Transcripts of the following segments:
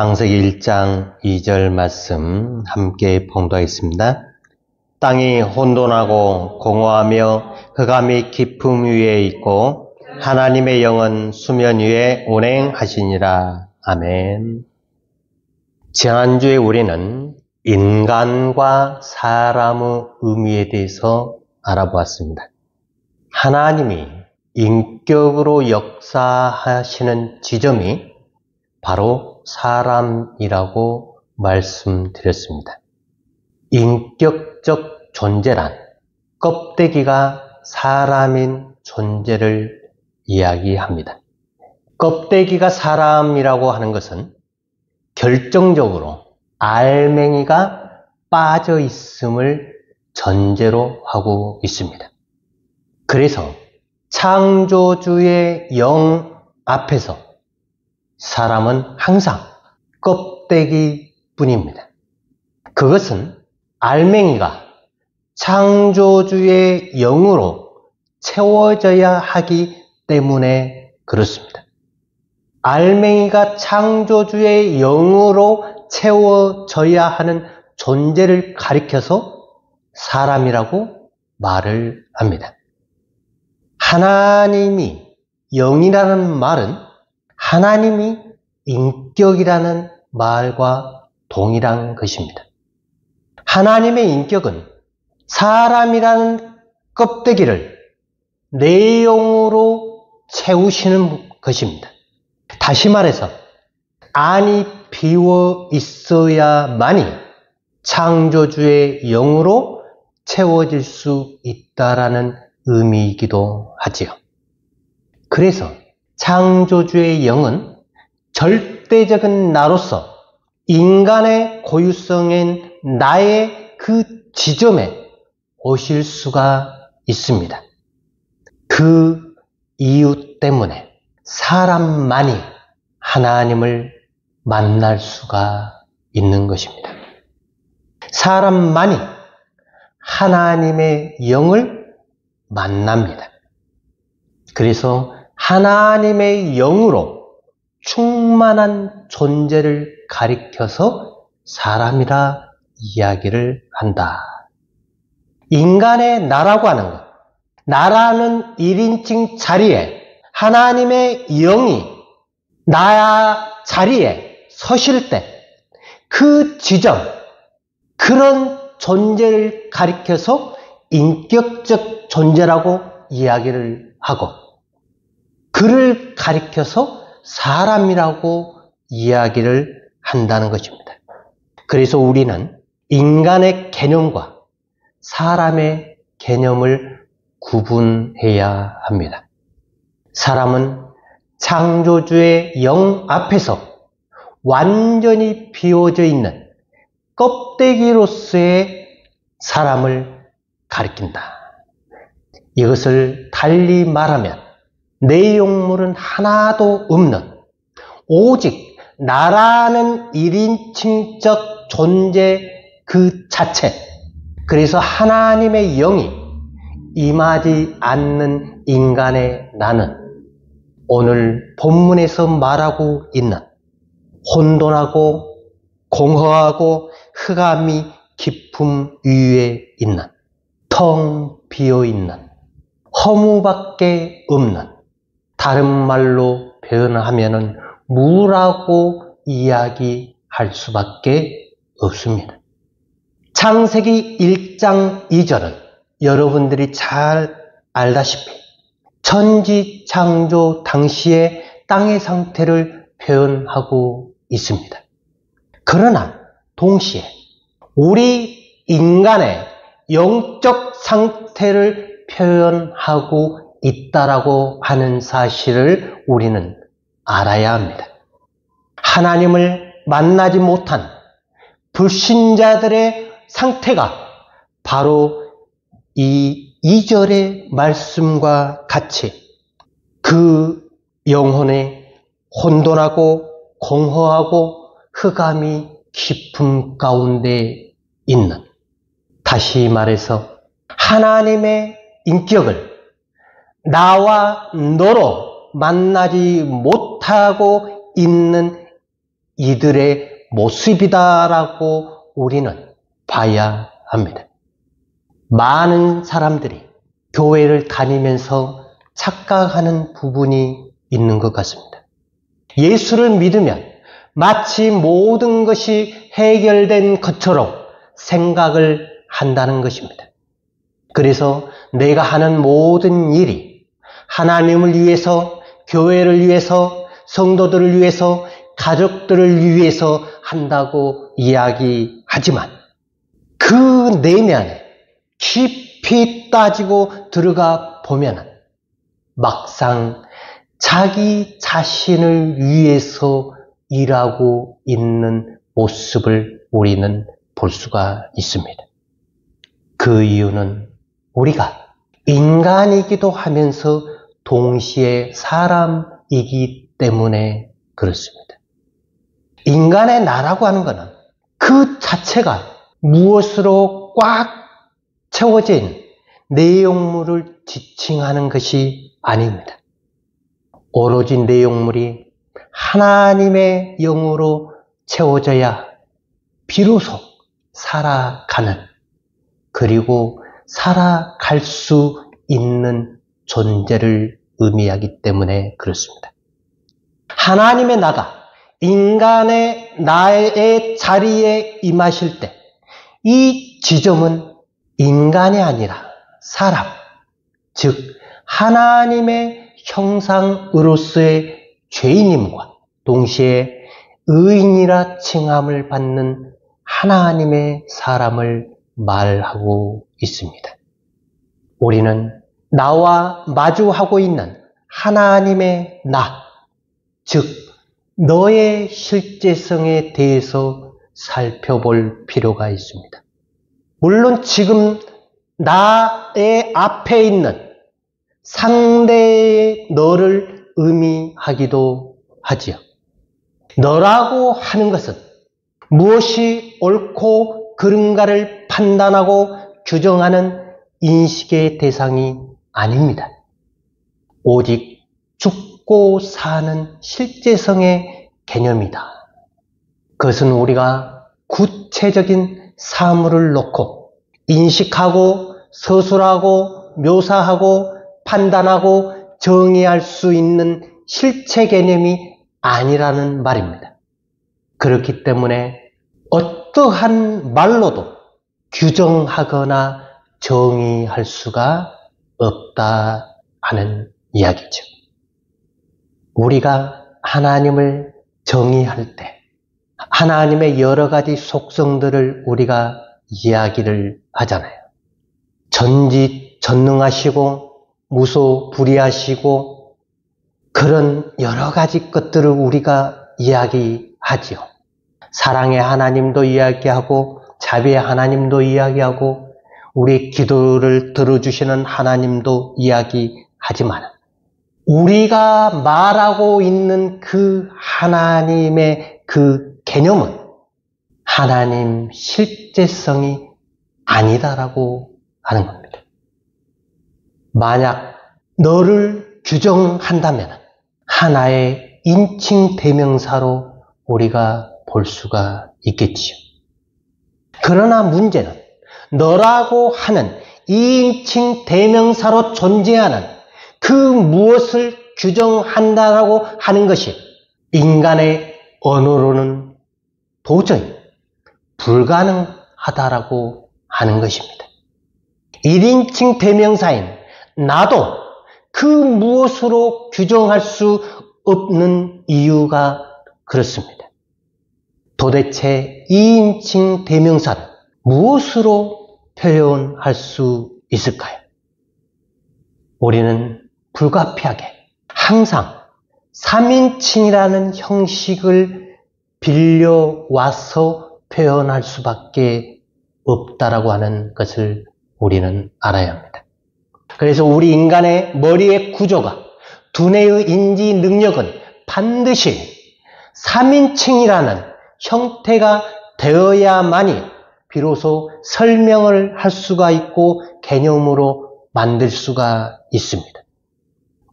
창세기 1장 2절 말씀 함께 봉독하겠습니다. 땅이 혼돈하고 공허하며 흑암이 깊음 위에 있고 하나님의 영은 수면 위에 운행하시니라. 아멘. 지난주에 우리는 인간과 사람의 의미에 대해서 알아보았습니다. 하나님이 인격으로 역사하시는 지점이 바로 사람이라고 말씀드렸습니다. 인격적 존재란 껍데기가 사람인 존재를 이야기합니다. 껍데기가 사람이라고 하는 것은 결정적으로 알맹이가 빠져 있음을 전제로 하고 있습니다. 그래서 창조주의 영 앞에서 사람은 항상 껍데기뿐입니다. 그것은 알맹이가 창조주의 영으로 채워져야 하기 때문에 그렇습니다. 알맹이가 창조주의 영으로 채워져야 하는 존재를 가리켜서 사람이라고 말을 합니다. 하나님이 영이라는 말은 하나님이 인격이라는 말과 동일한 것입니다. 하나님의 인격은 사람이라는 껍데기를 내용으로 채우시는 것입니다. 다시 말해서 안이 비워 있어야만이 창조주의 영으로 채워질 수 있다라는 의미이기도 하지요. 그래서 창조주의 영은 절대적인 나로서 인간의 고유성인 나의 그 지점에 오실 수가 있습니다. 그 이유 때문에 사람만이 하나님을 만날 수가 있는 것입니다. 사람만이 하나님의 영을 만납니다. 그래서 하나님의 영으로 충만한 존재를 가리켜서 사람이라 이야기를 한다. 인간의 나라고 하는 것, 나라는 1인칭 자리에 하나님의 영이 나 자리에 서실 때 그 지점, 그런 존재를 가리켜서 인격적 존재라고 이야기를 하고 그를 가리켜서 사람이라고 이야기를 한다는 것입니다. 그래서 우리는 인간의 개념과 사람의 개념을 구분해야 합니다. 사람은 창조주의 영 앞에서 완전히 비워져 있는 껍데기로서의 사람을 가리킨다. 이것을 달리 말하면 내용물은 하나도 없는 오직 나라는 1인칭적 존재 그 자체, 그래서 하나님의 영이 임하지 않는 인간의 나는 오늘 본문에서 말하고 있는 혼돈하고 공허하고 흑암이 깊음 위에 있는 텅 비어있는 허무밖에 없는, 다른 말로 표현하면 무라고 이야기할 수밖에 없습니다. 창세기 1장 2절은 여러분들이 잘 알다시피 천지창조 당시의 땅의 상태를 표현하고 있습니다. 그러나 동시에 우리 인간의 영적 상태를 표현하고 있다라고 하는 사실을 우리는 알아야 합니다. 하나님을 만나지 못한 불신자들의 상태가 바로 이 2절의 말씀과 같이 그 영혼의 혼돈하고 공허하고 흑암이 깊음 가운데 있는, 다시 말해서 하나님의 인격을 나와 너로 만나지 못하고 있는 이들의 모습이다라고 우리는 봐야 합니다. 많은 사람들이 교회를 다니면서 착각하는 부분이 있는 것 같습니다. 예수를 믿으면 마치 모든 것이 해결된 것처럼 생각을 한다는 것입니다. 그래서 내가 하는 모든 일이 하나님을 위해서, 교회를 위해서, 성도들을 위해서, 가족들을 위해서 한다고 이야기하지만 그 내면에 깊이 따지고 들어가 보면 막상 자기 자신을 위해서 일하고 있는 모습을 우리는 볼 수가 있습니다. 그 이유는 우리가 인간이기도 하면서 동시에 사람이기 때문에 그렇습니다. 인간의 나라고 하는 것은 그 자체가 무엇으로 꽉 채워진 내용물을 지칭하는 것이 아닙니다. 오로지 내용물이 하나님의 영으로 채워져야 비로소 살아가는, 그리고 살아갈 수 있는 존재를 의미하기 때문에 그렇습니다. 하나님의 나가 인간의 나의 자리에 임하실 때 이 지점은 인간이 아니라 사람, 즉 하나님의 형상으로서의 죄인임과 동시에 의인이라 칭함을 받는 하나님의 사람을 말하고 있습니다. 우리는 나와 마주하고 있는 하나님의 나, 즉 너의 실제성에 대해서 살펴볼 필요가 있습니다. 물론 지금 나의 앞에 있는 상대의 너를 의미하기도 하지요. 너라고 하는 것은 무엇이 옳고 그른가를 판단하고 규정하는 인식의 대상이 아닙니다. 오직 죽고 사는 실제성의 개념이다. 그것은 우리가 구체적인 사물을 놓고 인식하고 서술하고 묘사하고 판단하고 정의할 수 있는 실체 개념이 아니라는 말입니다. 그렇기 때문에 어떠한 말로도 규정하거나 정의할 수가 없다 하는 이야기죠. 우리가 하나님을 정의할 때 하나님의 여러 가지 속성들을 우리가 이야기를 하잖아요. 전지전능하시고 무소불위하시고 그런 여러 가지 것들을 우리가 이야기하지요. 사랑의 하나님도 이야기하고 자비의 하나님도 이야기하고 우리 기도를 들어주시는 하나님도 이야기하지만 우리가 말하고 있는 그 하나님의 그 개념은 하나님 실제성이 아니다라고 하는 겁니다. 만약 너를 규정한다면 하나의 인칭 대명사로 우리가 볼 수가 있겠지요. 그러나 문제는 너라고 하는 이인칭 대명사로 존재하는 그 무엇을 규정한다라고 하는 것이 인간의 언어로는 도저히 불가능하다라고 하는 것입니다. 1인칭 대명사인 나도 그 무엇으로 규정할 수 없는 이유가 그렇습니다. 도대체 2인칭 대명사를 무엇으로 표현할 수 있을까요? 우리는 불가피하게 항상 3인칭이라는 형식을 빌려와서 표현할 수밖에 없다라고 하는 것을 우리는 알아야 합니다. 그래서 우리 인간의 머리의 구조가 두뇌의 인지 능력은 반드시 3인칭이라는 형태가 되어야만이 비로소 설명을 할 수가 있고 개념으로 만들 수가 있습니다.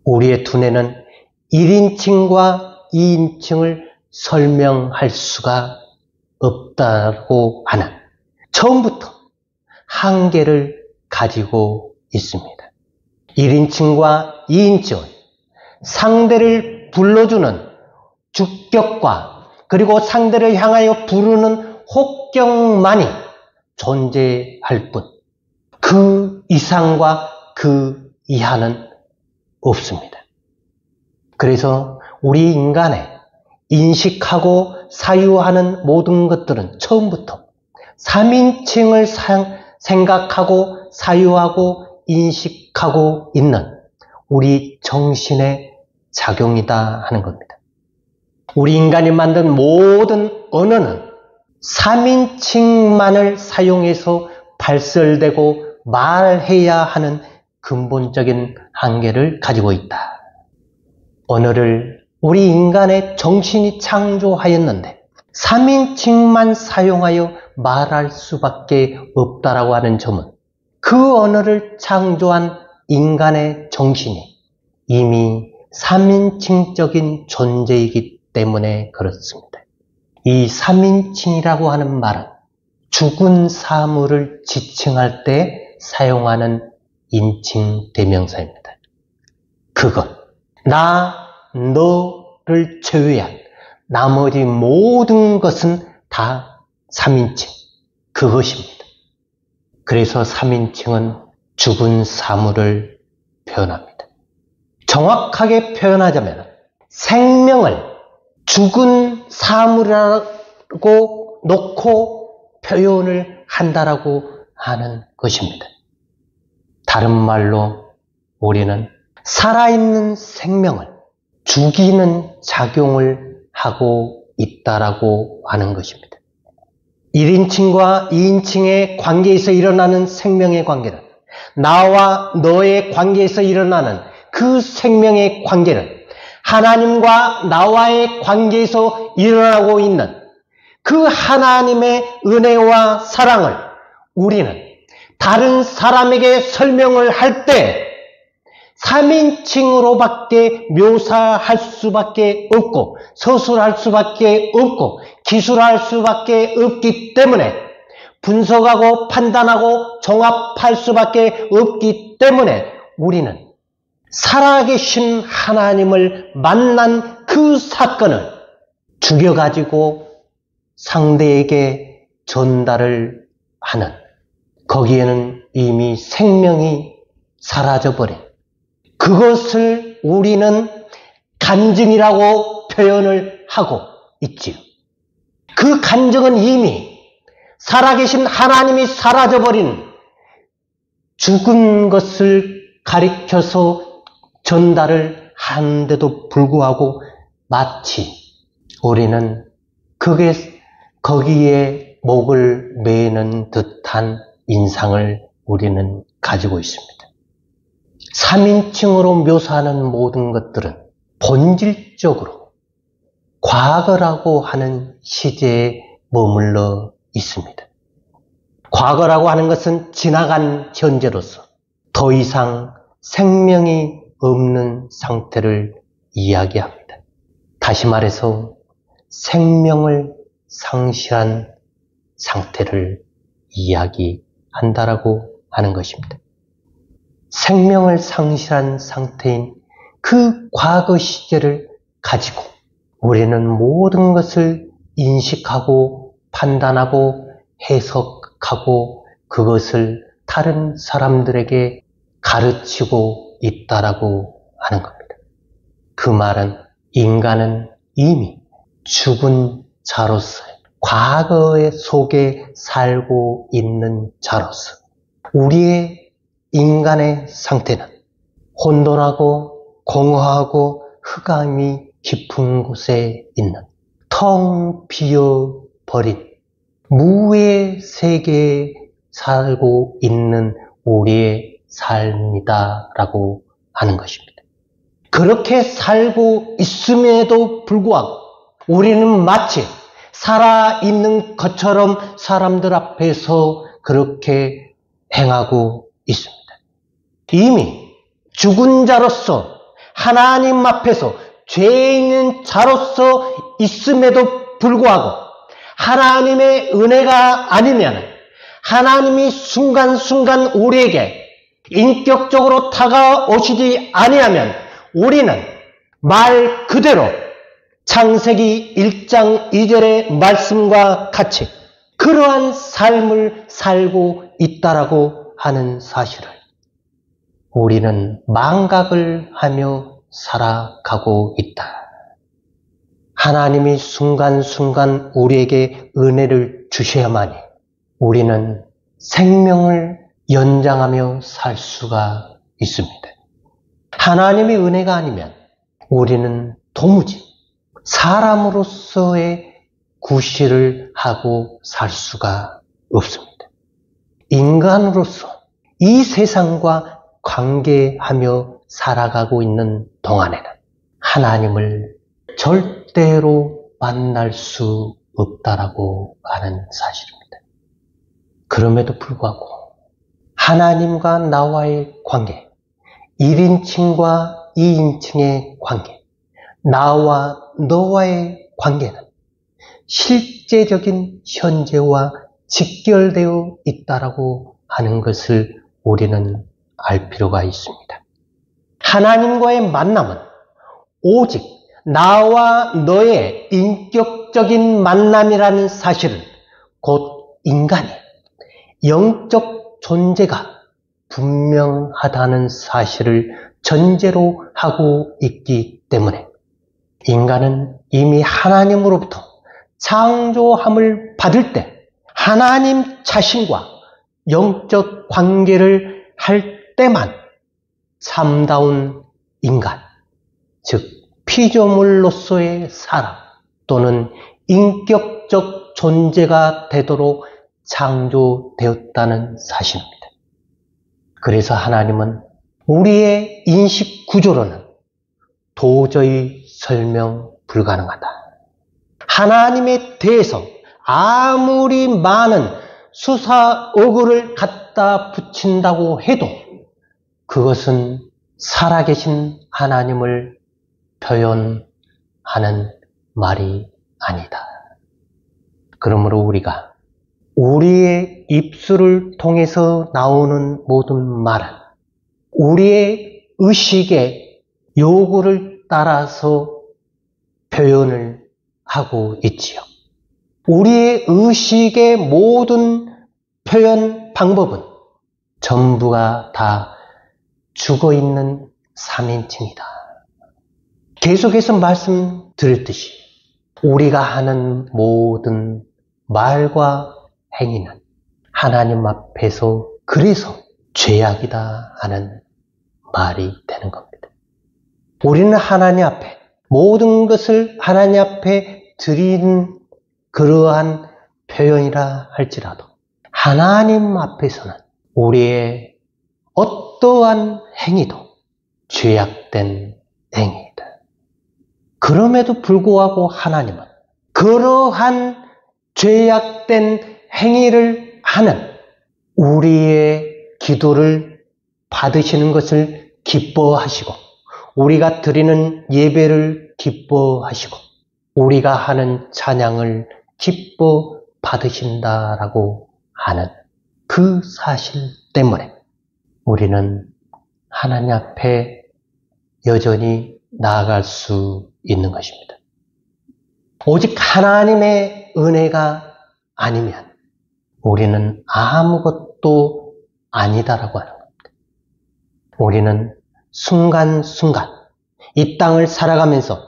우리의 두뇌는 1인칭과 2인칭을 설명할 수가 없다고 하는 처음부터 한계를 가지고 있습니다. 1인칭과 2인칭은 상대를 불러주는 주격과 그리고 상대를 향하여 부르는 혹격만이 존재할 뿐 그 이상과 그 이하는 없습니다. 그래서 우리 인간의 인식하고 사유하는 모든 것들은 처음부터 3인칭을 생각하고 사유하고 인식하고 있는 우리 정신의 작용이다 하는 겁니다. 우리 인간이 만든 모든 언어는 3인칭만을 사용해서 발설되고 말해야 하는 근본적인 한계를 가지고 있다. 언어를 우리 인간의 정신이 창조하였는데 3인칭만 사용하여 말할 수밖에 없다라고 하는 점은 그 언어를 창조한 인간의 정신이 이미 3인칭적인 존재이기 때문에 그렇습니다. 이 3인칭이라고 하는 말은 죽은 사물을 지칭할 때 사용하는 인칭 대명사입니다. 그것, 나, 너를 제외한 나머지 모든 것은 다 3인칭, 그것입니다. 그래서 3인칭은 죽은 사물을 표현합니다. 정확하게 표현하자면 생명을 죽은 사물이라고 놓고 표현을 한다라고 하는 것입니다. 다른 말로 우리는 살아있는 생명을 죽이는 작용을 하고 있다라고 하는 것입니다. 1인칭과 2인칭의 관계에서 일어나는 생명의 관계는 나와 너의 관계에서 일어나는 그 생명의 관계는 하나님과 나와의 관계에서 일어나고 있는 그 하나님의 은혜와 사랑을 우리는 다른 사람에게 설명을 할 때 3인칭으로밖에 묘사할 수밖에 없고 서술할 수밖에 없고 기술할 수밖에 없기 때문에 분석하고 판단하고 종합할 수밖에 없기 때문에 우리는 살아계신 하나님을 만난 그 사건을 죽여가지고 상대에게 전달을 하는 거기에는 이미 생명이 사라져버린 그것을 우리는 간증이라고 표현을 하고 있지요. 그 간증은 이미 살아계신 하나님이 사라져버린 죽은 것을 가리켜서 전달을 하는데도 불구하고 마치 우리는 거기에 목을 매는 듯한 인상을 우리는 가지고 있습니다. 3인칭으로 묘사하는 모든 것들은 본질적으로 과거라고 하는 시제에 머물러 있습니다. 과거라고 하는 것은 지나간 현재로서 더 이상 생명이 없는 상태를 이야기합니다. 다시 말해서 생명을 상실한 상태를 이야기한다라고 하는 것입니다. 생명을 상실한 상태인 그 과거 시제를 가지고 우리는 모든 것을 인식하고 판단하고 해석하고 그것을 다른 사람들에게 가르치고 있다라고 하는 겁니다. 그 말은 인간은 이미 죽은 자로서 과거의 속에 살고 있는 자로서 우리의 인간의 상태는 혼돈하고 공허하고 흑암이 깊은 곳에 있는 텅 비어버린 무의 세계에 살고 있는 우리의 삶이다라고 하는 것입니다. 그렇게 살고 있음에도 불구하고 우리는 마치 살아있는 것처럼 사람들 앞에서 그렇게 행하고 있습니다. 이미 죽은 자로서 하나님 앞에서 죄 있는 자로서 있음에도 불구하고 하나님의 은혜가 아니면, 하나님이 순간순간 우리에게 인격적으로 다가오시지 아니하면 우리는 말 그대로 창세기 1장 2절의 말씀과 같이 그러한 삶을 살고 있다라고 하는 사실을 우리는 망각을 하며 살아가고 있다. 하나님이 순간순간 우리에게 은혜를 주셔야만이 우리는 생명을 연장하며 살 수가 있습니다. 하나님의 은혜가 아니면 우리는 도무지 사람으로서의 구실을 하고 살 수가 없습니다. 인간으로서 이 세상과 관계하며 살아가고 있는 동안에는 하나님을 절대로 만날 수 없다라고 하는 사실입니다. 그럼에도 불구하고 하나님과 나와의 관계, 1인칭과 2인칭의 관계, 나와 너와의 관계는 실제적인 현재와 직결되어 있다라고 하는 것을 우리는 알 필요가 있습니다. 하나님과의 만남은 오직 나와 너의 인격적인 만남이라는 사실은 곧 인간의 영적 존재가 분명하다는 사실을 전제로 하고 있기 때문에 인간은 이미 하나님으로부터 창조함을 받을 때 하나님 자신과 영적 관계를 할 때만 참다운 인간, 즉 피조물로서의 사람 또는 인격적 존재가 되도록 창조되었다는 사실입니다. 그래서 하나님은 우리의 인식 구조로는 도저히 설명 불가능하다. 하나님에 대해서 아무리 많은 수사어구를 갖다 붙인다고 해도 그것은 살아계신 하나님을 표현하는 말이 아니다. 그러므로 우리가 우리의 입술을 통해서 나오는 모든 말은 우리의 의식의 요구를 따라서 표현을 하고 있지요. 우리의 의식의 모든 표현 방법은 전부가 다 죽어있는 3인칭이다. 계속해서 말씀드렸듯이 우리가 하는 모든 말과 행위는 하나님 앞에서 그래서 죄악이다 하는 말이 되는 겁니다. 우리는 하나님 앞에 모든 것을 하나님 앞에 드리는 그러한 표현이라 할지라도 하나님 앞에서는 우리의 어떠한 행위도 죄악된 행위이다. 그럼에도 불구하고 하나님은 그러한 죄악된 행위를 하는 우리의 기도를 받으시는 것을 기뻐하시고 우리가 드리는 예배를 기뻐하시고 우리가 하는 찬양을 기뻐 받으신다라고 하는 그 사실 때문에 우리는 하나님 앞에 여전히 나아갈 수 있는 것입니다. 오직 하나님의 은혜가 아니면 우리는 아무것도 아니다라고 하는 겁니다. 우리는 순간순간 이 땅을 살아가면서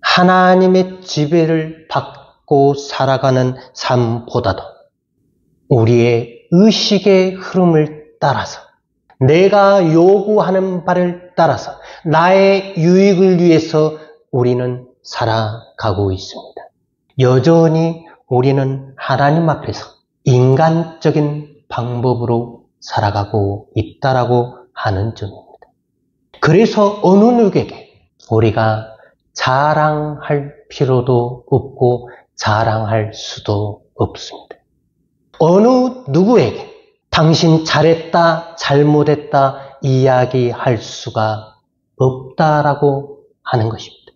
하나님의 지배를 받고 살아가는 삶보다도 우리의 의식의 흐름을 따라서 내가 요구하는 바를 따라서 나의 유익을 위해서 우리는 살아가고 있습니다. 여전히 우리는 하나님 앞에서 인간적인 방법으로 살아가고 있다라고 하는 점입니다. 그래서 어느 누구에게 우리가 자랑할 필요도 없고 자랑할 수도 없습니다. 어느 누구에게 당신 잘했다, 잘못했다 이야기할 수가 없다라고 하는 것입니다.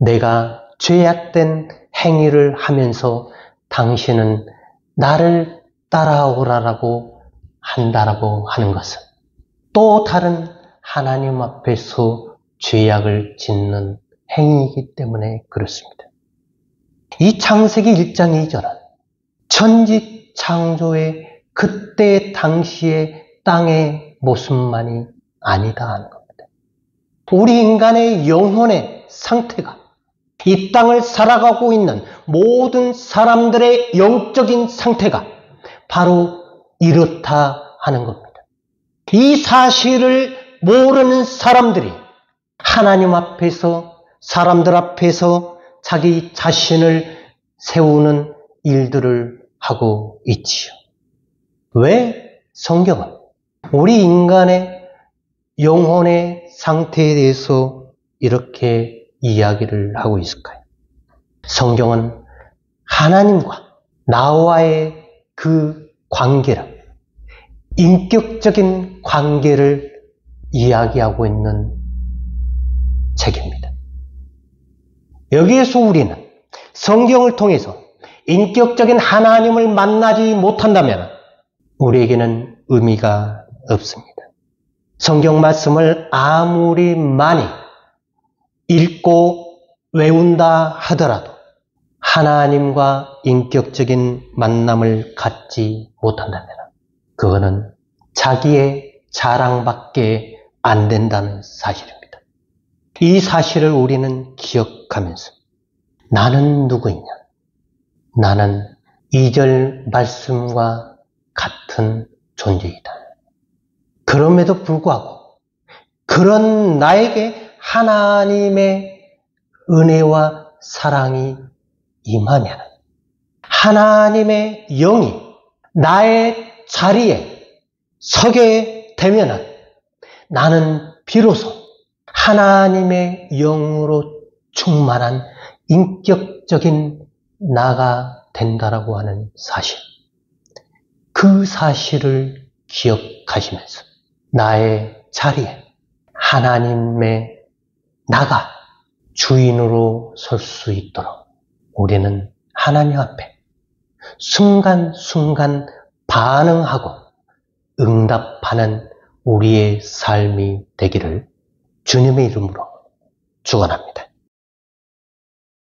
내가 죄악된 행위를 하면서 당신은 나를 따라오라고 한다라고 하는 것은 또 다른 하나님 앞에서 죄악을 짓는 행위이기 때문에 그렇습니다. 이 창세기 1장 2절은 천지 창조의 그때 당시의 땅의 모습만이 아니다 하는 겁니다. 우리 인간의 영혼의 상태가 이 땅을 살아가고 있는 모든 사람들의 영적인 상태가 바로 이렇다 하는 겁니다. 이 사실을 모르는 사람들이 하나님 앞에서, 사람들 앞에서 자기 자신을 세우는 일들을 하고 있지요. 왜 성경은 우리 인간의 영혼의 상태에 대해서 이렇게 이야기를 하고 있을까요? 성경은 하나님과 나와의 그 관계를, 인격적인 관계를 이야기하고 있는 책입니다. 여기에서 우리는 성경을 통해서 인격적인 하나님을 만나지 못한다면 우리에게는 의미가 없습니다. 성경 말씀을 아무리 많이 읽고 외운다 하더라도 하나님과 인격적인 만남을 갖지 못한다면 그거는 자기의 자랑밖에 안 된다는 사실입니다. 이 사실을 우리는 기억하면서 나는 누구이냐? 나는 2절 말씀과 같은 존재이다. 그럼에도 불구하고 그런 나에게 하나님의 은혜와 사랑이 임하면 하나님의 영이 나의 자리에 서게 되면 나는 비로소 하나님의 영으로 충만한 인격적인 나가 된다라고 하는 사실. 그 사실을 기억하시면서 나의 자리에 하나님의 나가 주인으로 설 수 있도록 우리는 하나님 앞에 순간순간 반응하고 응답하는 우리의 삶이 되기를 주님의 이름으로 축원합니다.